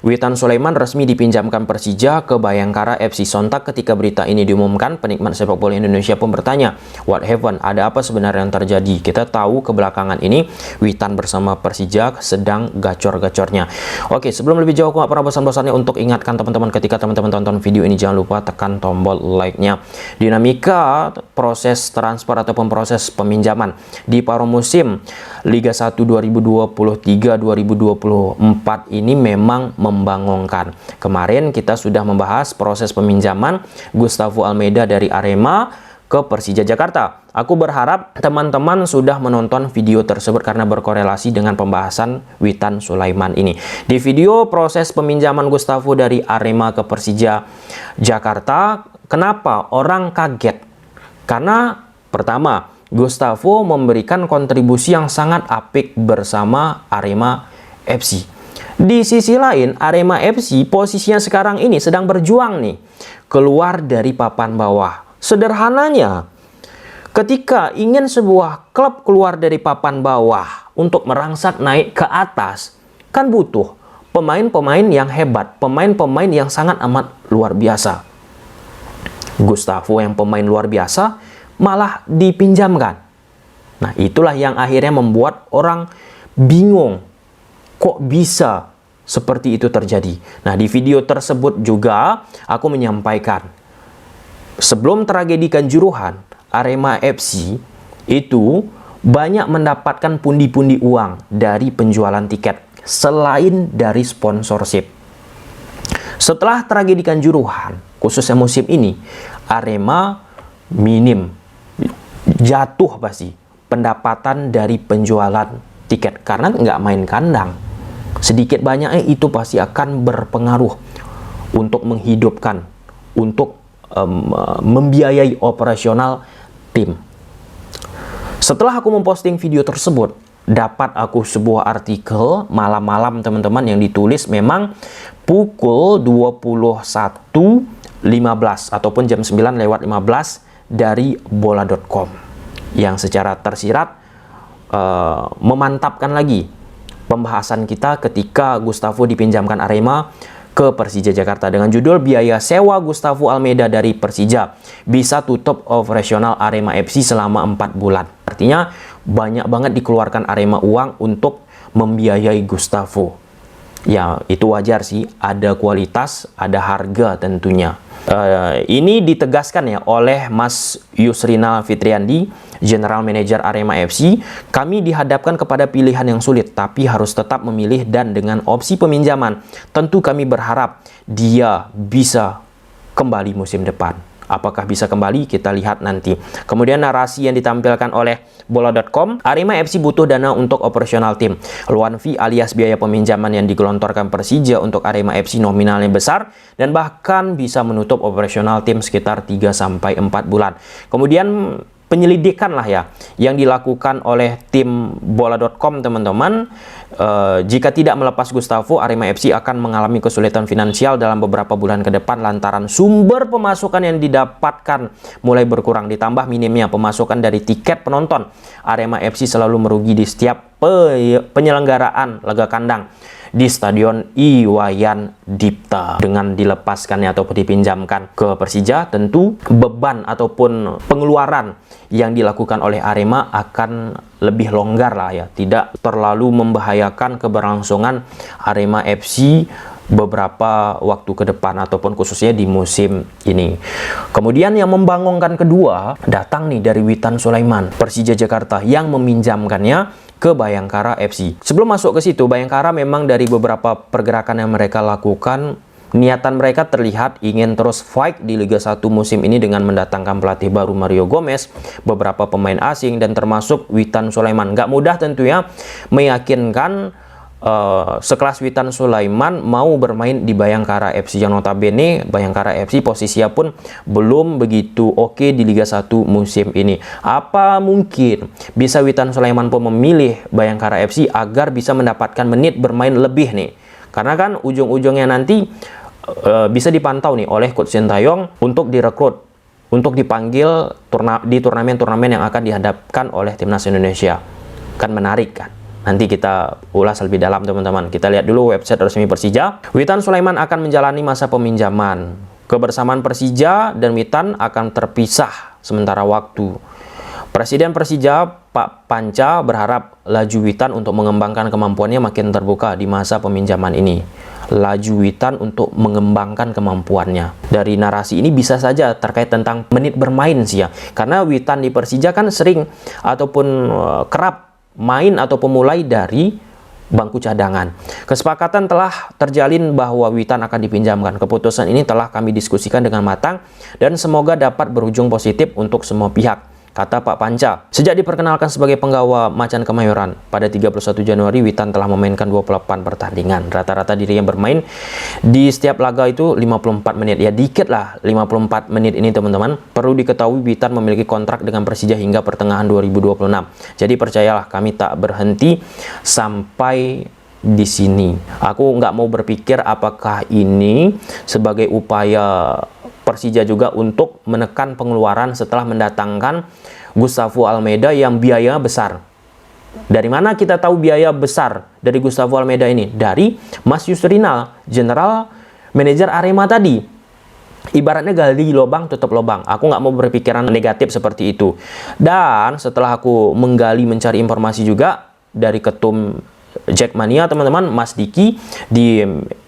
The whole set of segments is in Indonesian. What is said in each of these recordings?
Witan Sulaiman resmi dipinjamkan Persija ke Bayangkara FC. Sontak ketika berita ini diumumkan, penikmat sepak bola Indonesia pun bertanya, what happened? Ada apa sebenarnya yang terjadi? Kita tahu kebelakangan ini Witan bersama Persija sedang gacor-gacornya. Oke, sebelum lebih jauh, aku gak pernah bosan-bosannya untuk ingatkan teman-teman, ketika teman-teman tonton video ini jangan lupa tekan tombol like-nya. Dinamika proses transfer ataupun proses peminjaman di paruh musim Liga 1 2023-2024 ini memang membangongkan. Kemarin kita sudah membahas proses peminjaman Gustavo Almeida dari Arema ke Persija Jakarta. Aku berharap teman-teman sudah menonton video tersebut karena berkorelasi dengan pembahasan Witan Sulaiman ini. Di video proses peminjaman Gustavo dari Arema ke Persija Jakarta, kenapa orang kaget? Karena pertama, Gustavo memberikan kontribusi yang sangat apik bersama Arema FC. Di sisi lain, Arema FC posisinya sekarang ini sedang berjuang nih keluar dari papan bawah. Sederhananya, ketika ingin sebuah klub keluar dari papan bawah untuk merangsek naik ke atas, kan butuh pemain-pemain yang hebat, pemain-pemain yang sangat amat luar biasa. Gustavo yang pemain luar biasa malah dipinjamkan. Nah, itulah yang akhirnya membuat orang bingung. Kok bisa seperti itu terjadi? Nah, di video tersebut juga aku menyampaikan, sebelum tragedi Kanjuruhan, Arema FC itu banyak mendapatkan pundi-pundi uang dari penjualan tiket selain dari sponsorship. Setelah tragedi Kanjuruhan, khususnya musim ini, Arema minim, jatuh pasti pendapatan dari penjualan tiket karena nggak main kandang. Sedikit banyaknya itu pasti akan berpengaruh untuk menghidupkan, untuk membiayai operasional tim. Setelah aku memposting video tersebut, dapat aku sebuah artikel malam-malam teman-teman yang ditulis memang pukul 21.15 ataupun jam 9:15 dari bola.com yang secara tersirat memantapkan lagi pembahasan kita ketika Gustavo dipinjamkan Arema ke Persija Jakarta dengan judul biaya sewa Gustavo Almeida dari Persija bisa tutup operasional Arema FC selama 4 bulan. Artinya banyak banget dikeluarkan Arema uang untuk membiayai Gustavo. Ya, itu wajar sih, ada kualitas, ada harga tentunya. Ini ditegaskan ya oleh Mas Yusrinal Fitriandi, General Manager Arema FC. Kami dihadapkan kepada pilihan yang sulit, tapi harus tetap memilih dan dengan opsi peminjaman. Tentu kami berharap dia bisa kembali musim depan. Apakah bisa kembali? Kita lihat nanti. Kemudian narasi yang ditampilkan oleh bola.com, Arema FC butuh dana untuk operasional tim. Luan fee alias biaya peminjaman yang digelontorkan Persija untuk Arema FC nominalnya besar dan bahkan bisa menutup operasional tim sekitar 3-4 bulan. Kemudian penyelidikan lah ya yang dilakukan oleh tim bola.com teman-teman. Jika tidak melepas Gustavo, Arema FC akan mengalami kesulitan finansial dalam beberapa bulan ke depan lantaran sumber pemasukan yang didapatkan mulai berkurang ditambah minimnya pemasukan dari tiket penonton. Arema FC selalu merugi di setiap penyelenggaraan laga kandang di Stadion Iwayan Dipta. Dengan dilepaskannya ataupun dipinjamkan ke Persija, tentu beban ataupun pengeluaran yang dilakukan oleh Arema akan lebih longgar lah ya, tidak terlalu membahayakan keberlangsungan Arema FC beberapa waktu ke depan ataupun khususnya di musim ini. Kemudian yang membangongkan kedua datang nih dari Witan Sulaiman, Persija Jakarta yang meminjamkannya ke Bayangkara FC. Sebelum masuk ke situ, Bayangkara memang dari beberapa pergerakan yang mereka lakukan, niatan mereka terlihat ingin terus fight di Liga 1 musim ini dengan mendatangkan pelatih baru Mario Gomez, beberapa pemain asing dan termasuk Witan Sulaiman. Gak mudah tentunya meyakinkan sekelas Witan Sulaiman mau bermain di Bayangkara FC yang notabene Bayangkara FC posisinya pun belum begitu oke di Liga 1 musim ini. Apa mungkin bisa Witan Sulaiman pun memilih Bayangkara FC agar bisa mendapatkan menit bermain lebih nih? Karena kan ujung-ujungnya nanti bisa dipantau nih oleh Coach Sintayong untuk direkrut, untuk dipanggil di turnamen-turnamen yang akan dihadapkan oleh Timnas Indonesia. Kan menarik kan? Nanti kita ulas lebih dalam teman-teman. Kita lihat dulu website resmi Persija. Witan Sulaiman akan menjalani masa peminjaman. Kebersamaan Persija dan Witan akan terpisah sementara waktu. Presiden Persija Pak Panca berharap laju Witan untuk mengembangkan kemampuannya makin terbuka di masa peminjaman ini. Laju Witan untuk mengembangkan kemampuannya. Dari narasi ini bisa saja terkait tentang menit bermain sih ya. Karena Witan di Persija kan sering ataupun kerap main atau pemulai dari bangku cadangan. Kesepakatan telah terjalin bahwa Witan akan dipinjamkan. Keputusan ini telah kami diskusikan dengan matang dan semoga dapat berujung positif untuk semua pihak, kata Pak Panca. Sejak diperkenalkan sebagai penggawa Macan Kemayoran pada 31 Januari, Witan telah memainkan 28 pertandingan. Rata-rata dirinya bermain di setiap laga itu 54 menit. Ya dikit lah 54 menit ini teman-teman. Perlu diketahui Witan memiliki kontrak dengan Persija hingga pertengahan 2026. Jadi percayalah, kami tak berhenti sampai di sini. Aku nggak mau berpikir apakah ini sebagai upaya Persija juga untuk menekan pengeluaran setelah mendatangkan Gustavo Almeida yang biaya besar. Dari mana kita tahu biaya besar dari Gustavo Almeida ini? Dari Mas Yusrinal, General Manager Arema tadi. Ibaratnya gali lubang tutup lubang. Aku nggak mau berpikiran negatif seperti itu. Dan setelah aku menggali mencari informasi juga dari ketum Jackmania teman-teman, Mas Diki di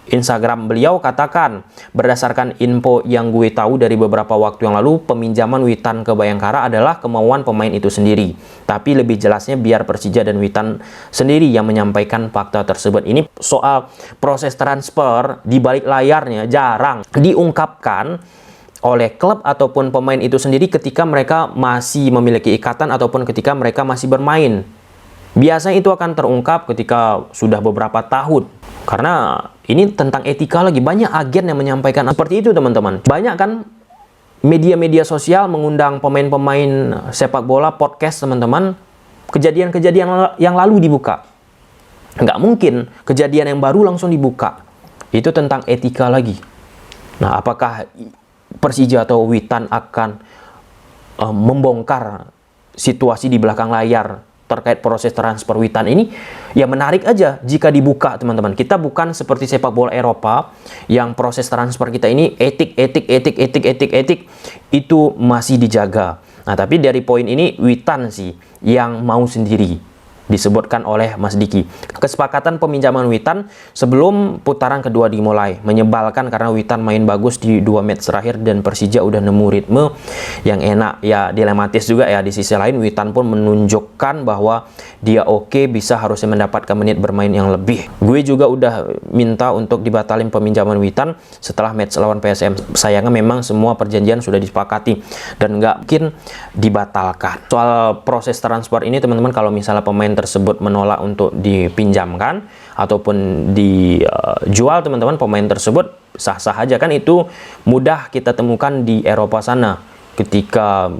Instagram beliau katakan, berdasarkan info yang gue tahu dari beberapa waktu yang lalu, peminjaman Witan ke Bayangkara adalah kemauan pemain itu sendiri. Tapi lebih jelasnya biar Persija dan Witan sendiri yang menyampaikan fakta tersebut. Ini soal proses transfer di balik layarnya jarang diungkapkan oleh klub ataupun pemain itu sendiri ketika mereka masih memiliki ikatan ataupun ketika mereka masih bermain. Biasanya itu akan terungkap ketika sudah beberapa tahun. Karena ini tentang etika lagi. Banyak agen yang menyampaikan seperti itu teman-teman. Banyak kan media-media sosial mengundang pemain-pemain sepak bola, podcast teman-teman. Kejadian-kejadian yang lalu dibuka. Nggak mungkin kejadian yang baru langsung dibuka. Itu tentang etika lagi. Nah, apakah Persija atau Witan akan membongkar situasi di belakang layar terkait proses transfer Witan ini? Ya menarik aja jika dibuka teman-teman. Kita bukan seperti sepak bola Eropa yang proses transfer kita ini etik itu masih dijaga. Nah tapi dari poin ini Witan sih yang mau sendiri, disebutkan oleh Mas Diki. Kesepakatan peminjaman Witan sebelum putaran kedua dimulai. Menyebalkan karena Witan main bagus di 2 match terakhir dan Persija udah nemu ritme yang enak. Ya dilematis juga ya, di sisi lain Witan pun menunjukkan bahwa dia oke, bisa harusnya mendapatkan menit bermain yang lebih. Gue juga udah minta untuk dibatalin peminjaman Witan setelah match lawan PSM. Sayangnya memang semua perjanjian sudah disepakati dan nggak mungkin dibatalkan. Soal proses transfer ini teman-teman, kalau misalnya pemain tersebut menolak untuk dipinjamkan ataupun dijual teman-teman, pemain tersebut sah-sah aja kan, itu mudah kita temukan di Eropa sana. Ketika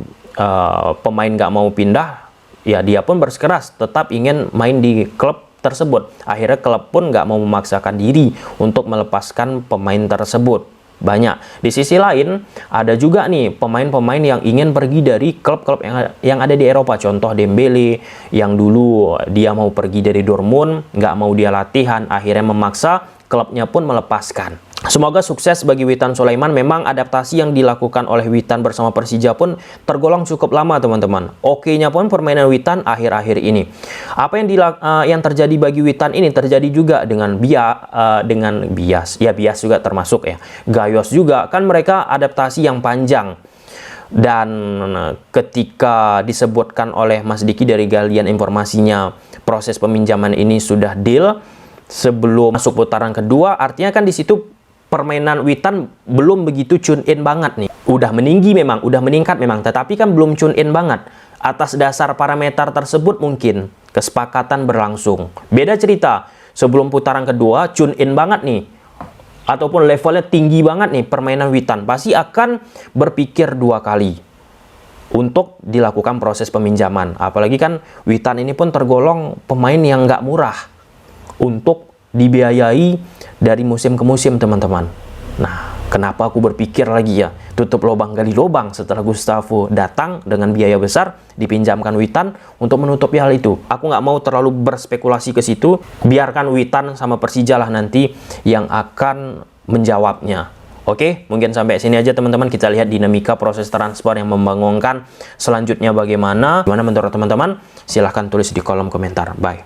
pemain nggak mau pindah, ya dia pun bersikeras tetap ingin main di klub tersebut. Akhirnya klub pun nggak mau memaksakan diri untuk melepaskan pemain tersebut. Banyak. Di sisi lain, ada juga nih pemain-pemain yang ingin pergi dari klub-klub yang ada di Eropa. Contoh Dembele, yang dulu dia mau pergi dari Dortmund, nggak mau dia latihan, akhirnya memaksa, klubnya pun melepaskan. Semoga sukses bagi Witan Sulaiman. Memang adaptasi yang dilakukan oleh Witan bersama Persija pun tergolong cukup lama teman-teman. Oke-nya pun permainan Witan akhir-akhir ini. Apa yang terjadi bagi Witan ini terjadi juga dengan Bias. Ya Bias juga termasuk ya. Gayos juga kan, mereka adaptasi yang panjang. Dan ketika disebutkan oleh Mas Diki dari galian informasinya, proses peminjaman ini sudah deal sebelum masuk putaran kedua, artinya kan di situ permainan Witan belum begitu tune in banget nih. Udah meninggi memang, udah meningkat memang, tetapi kan belum tune in banget. Atas dasar parameter tersebut mungkin kesepakatan berlangsung. Beda cerita, sebelum putaran kedua tune in banget nih, ataupun levelnya tinggi banget nih permainan Witan, pasti akan berpikir 2 kali untuk dilakukan proses peminjaman. Apalagi kan Witan ini pun tergolong pemain yang nggak murah untuk dibiayai dari musim ke musim teman-teman. Nah Kenapa aku berpikir lagi ya, tutup lubang gali lubang setelah Gustavo datang dengan biaya besar, dipinjamkan Witan untuk menutupi hal itu. Aku nggak mau terlalu berspekulasi ke situ, biarkan Witan sama Persija lah nanti yang akan menjawabnya. Oke, mungkin sampai sini aja teman-teman. Kita lihat dinamika proses transfer yang membangongkan selanjutnya bagaimana. Gimana menurut teman-teman? Silahkan tulis di kolom komentar. Bye.